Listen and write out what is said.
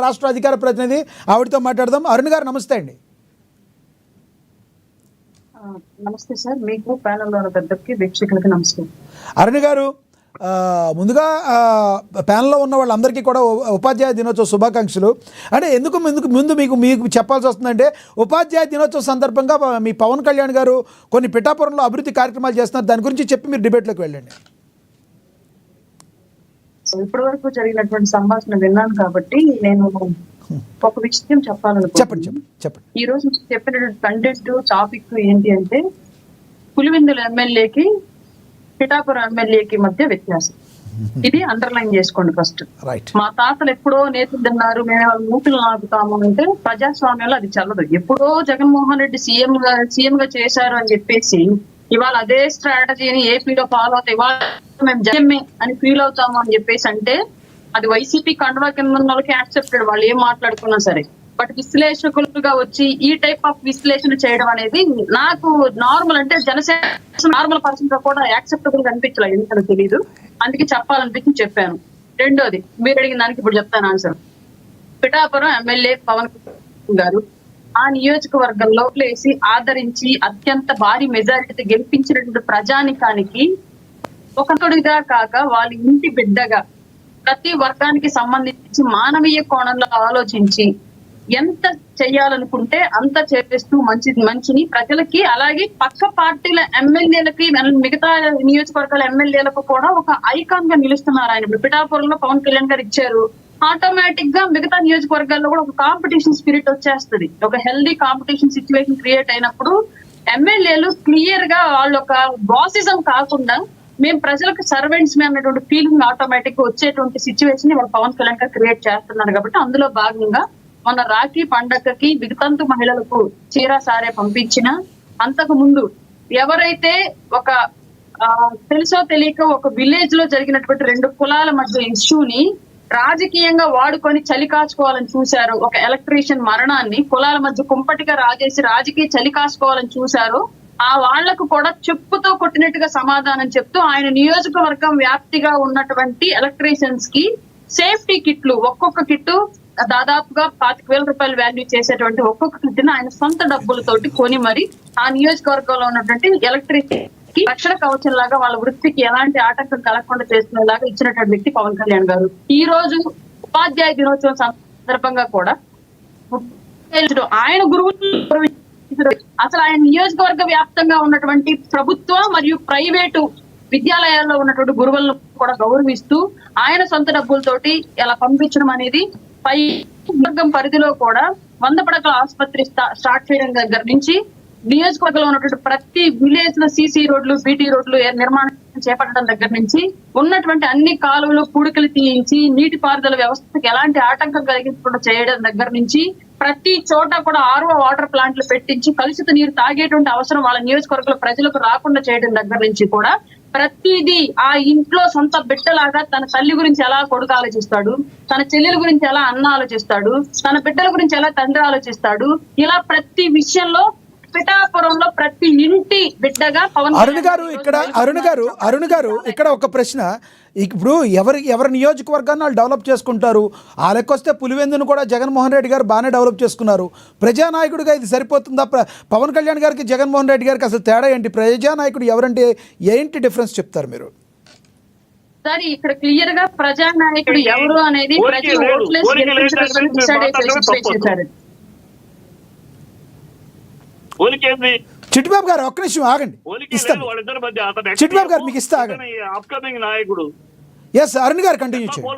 రాష్ట్ర అధికార ప్రతినిధి, ఆవిడతో మాట్లాడదాం. అరుణ్ గారు నమస్తే అండి. నమస్తే సార్, మీకు ప్యానెల్లో ఉన్న పెద్దకి వీక్షకులకి నమస్కారం. అరుణ్ గారు, ముందుగా ప్యానెల్లో ఉన్న వాళ్ళందరికీ కూడా ఉపాధ్యాయ దినోత్సవ శుభాకాంక్షలు. అంటే ముందు మీకు చెప్పాల్సి వస్తుందంటే, ఉపాధ్యాయ దినోత్సవ సందర్భంగా మీ పవన్ కళ్యాణ్ గారు కొన్ని పిఠాపురంలో అభివృద్ధి కార్యక్రమాలు చేస్తున్నారు. దాని గురించి చెప్పి మీరు డిబేట్లోకి వెళ్ళండి. ఇప్పటి వరకు జరిగినటువంటి సంభాషణ విన్నాను కాబట్టి నేను ఒక విషయం చెప్పాలనుకుంటున్నాను. చెప్పండి. ఈ రోజు చెప్పినటువంటి కంటెంట్ టాపిక్ ఏంటి అంటే, పులివెందుల ఎమ్మెల్యేకి పిఠాపురం ఎమ్మెల్యేకి మధ్య వ్యత్యాసం. ఇది అండర్లైన్ చేసుకోండి ఫస్ట్. మా తాతలు ఎప్పుడో నేతలు తిన్నారు, మేము వాళ్ళ మూతులు నాకుతాము అంటే ప్రజాస్వామ్యంలో అది చల్లదు. ఎప్పుడో జగన్మోహన్ రెడ్డి సీఎం గా చేశారు అని చెప్పేసి ఇవాళ అదే స్ట్రాటజీని ఏపీలో ఫాలో అవుతాయి. ఇవాళ మేము జగన్మే అని ఫీల్ అవుతాము అని చెప్పేసి అంటే అది వైసీపీ కండువా కింద ఉన్న వాళ్ళకి యాక్సెప్టెడ్, వాళ్ళు ఏం మాట్లాడుకున్నా సరే. బట్ విశ్లేషకులుగా వచ్చి ఈ టైప్ ఆఫ్ విశ్లేషణ చేయడం అనేది నాకు నార్మల్, అంటే జనసేన నార్మల్ పర్సన్ గా కూడా యాక్సెప్టబుల్ గా అనిపించలేదు, ఎందుకని తెలియదు. అందుకే చెప్పాలనిపించి చెప్పాను. రెండోది, మీరు అడిగిన దానికి ఇప్పుడు చెప్తాను ఆన్సర్. పిఠాపురం ఎమ్మెల్యే పవన్ గారు ఆ నియోజకవర్గంలో వేసి ఆదరించి అత్యంత భారీ మెజారిటీతో గెలిపించినటువంటి ప్రజానికానికి ఒకరిగా కాక వాళ్ళ ఇంటి బిడ్డగా ప్రతి వర్గానికి సంబంధించి మానవీయ కోణంలో ఆలోచించి ఎంత చెయ్యాలనుకుంటే అంత చేస్తూ మంచిని ప్రజలకి, అలాగే పక్క పార్టీల ఎమ్మెల్యేలకి, మిగతా నియోజకవర్గాల ఎమ్మెల్యేలకు కూడా ఒక ఐకాన్ గా నిలుస్తున్నారు ఆయన. ఇప్పుడు పిఠాపురంలో పవన్ కళ్యాణ్ గారు ఇచ్చారు, ఆటోమేటిక్ గా మిగతా నియోజకవర్గాల్లో కూడా ఒక కాంపిటీషన్ స్పిరిట్ వచ్చేస్తుంది. ఒక హెల్దీ కాంపిటీషన్ సిచ్యువేషన్ క్రియేట్ అయినప్పుడు ఎమ్మెల్యేలు క్లియర్ గా వాళ్ళు ఒక బాసిజం కాకుండా మేము ప్రజలకు సర్వెంట్స్ మే అన్నటువంటి ఫీలింగ్ ఆటోమేటిక్ గా వచ్చేటువంటి సిచ్యువేషన్ వాళ్ళు పవన్ కళ్యాణ్ గారు క్రియేట్ చేస్తున్నారు. కాబట్టి అందులో భాగంగా మన రాఖీ పండగకి వితంతు మహిళలకు చీర సారే పంపించిన, అంతకు ముందు ఎవరైతే ఒక తెలుసో తెలియక ఒక విలేజ్ లో జరిగినటువంటి 2 కులాల మధ్య ఇష్యూని రాజకీయంగా వాడుకొని చలి కాచుకోవాలని చూశారు, ఒక ఎలక్ట్రీషియన్ మరణాన్ని కులాల మధ్య కుంపటిగా రాజేసి రాజకీయ చలి కాచుకోవాలని చూశారు. ఆ వాళ్లకు కూడా చెప్పుతో కొట్టినట్టుగా సమాధానం చెప్తూ ఆయన నియోజకవర్గం వ్యాప్తిగా ఉన్నటువంటి ఎలక్ట్రీషియన్స్ కి సేఫ్టీ కిట్లు, ఒక్కొక్క కిట్టు దాదాపుగా 25,000 రూపాయలు వాల్యూ చేసేటువంటి ఒక్కొక్క కిట్ని ఆయన సొంత డబ్బులతోటి కొని మరి ఆ నియోజకవర్గంలో ఉన్నటువంటి ఎలక్ట్రిసిటీ రక్షణ కవచం లాగా వాళ్ళ వృత్తికి ఎలాంటి ఆటంకం కలగకుండా చేస్తున్నలాగా ఇచ్చినటువంటి వ్యక్తి పవన్ కళ్యాణ్ గారు. ఈ రోజు ఉపాధ్యాయ దినోత్సవం సందర్భంగా కూడా ఆయన గురువులు అసలు ఆయన నియోజకవర్గ వ్యాప్తంగా ఉన్నటువంటి ప్రభుత్వ మరియు ప్రైవేటు విద్యాలయాల్లో ఉన్నటువంటి గురువులను కూడా గౌరవిస్తూ ఆయన సొంత డబ్బులతోటి ఇలా పంపించడం అనేది, పై వర్గం పరిధిలో కూడా 100 పడకల ఆసుపత్రి స్టార్ట్ చేయడం దగ్గర నుంచి నియోజకవర్గంలో ఉన్నటువంటి ప్రతి విలేజ్ లో సీసీ రోడ్లు, బీటీ రోడ్లు నిర్మాణం చేపట్టడం దగ్గర నుంచి ఉన్నటువంటి అన్ని కాలువలు పూడికలు తీయించి నీటి పారుదల వ్యవస్థకి ఎలాంటి ఆటంకం కలిగించకుండా చేయడం దగ్గర నుంచి ప్రతి చోట కూడా RO వాటర్ ప్లాంట్లు పెట్టించి కలుషిత నీరు తాగేటువంటి అవసరం వాళ్ళ నియోజకవర్గంలో ప్రజలకు రాకుండా చేయడం దగ్గర నుంచి కూడా ప్రతిదీ ఆ ఇంట్లో సొంత బిడ్డలాగా తన తల్లి గురించి ఎలా కొడుకు ఆలోచిస్తాడు, తన చెల్లెల గురించి ఎలా అన్న ఆలోచిస్తాడు, తన బిడ్డల గురించి ఎలా తండ్రి ఆలోచిస్తాడు, ఇలా ప్రతి విషయంలో పిఠాపురంలో ప్రతి ఇంటి బిడ్డగా పవన్. అరుణ్ గారు ఇక్కడ ఒక ప్రశ్న. ఇప్పుడు ఎవరి నియోజకవర్గాన్ని వాళ్ళు డెవలప్ చేసుకుంటారు. ఆ లెక్కొస్తే పులివెందును కూడా జగన్మోహన్ రెడ్డి గారు బాగానే డెవలప్ చేసుకున్నారు. ప్రజానాయకుడిగా ఇది సరిపోతుందా? పవన్ కళ్యాణ్ గారికి జగన్మోహన్ రెడ్డి గారికి అసలు తేడా ఏంటి? ప్రజానాయకుడు ఎవరంటే ఏంటి డిఫరెన్స్ చెప్తారు మీరు? సార్, ఇక్కడ క్లియర్ గా ప్రజానాయకుడు ఎవరు అనేది చిట్టిబాబు గారు ఒక్క నిమిషం ఆగండి, ఇస్తాను. చిట్టిబాబు గారు మీకు ఇస్తా, ఆగండి. ఎస్, అరుణ్ గారు కంటిన్యూ చేయండి.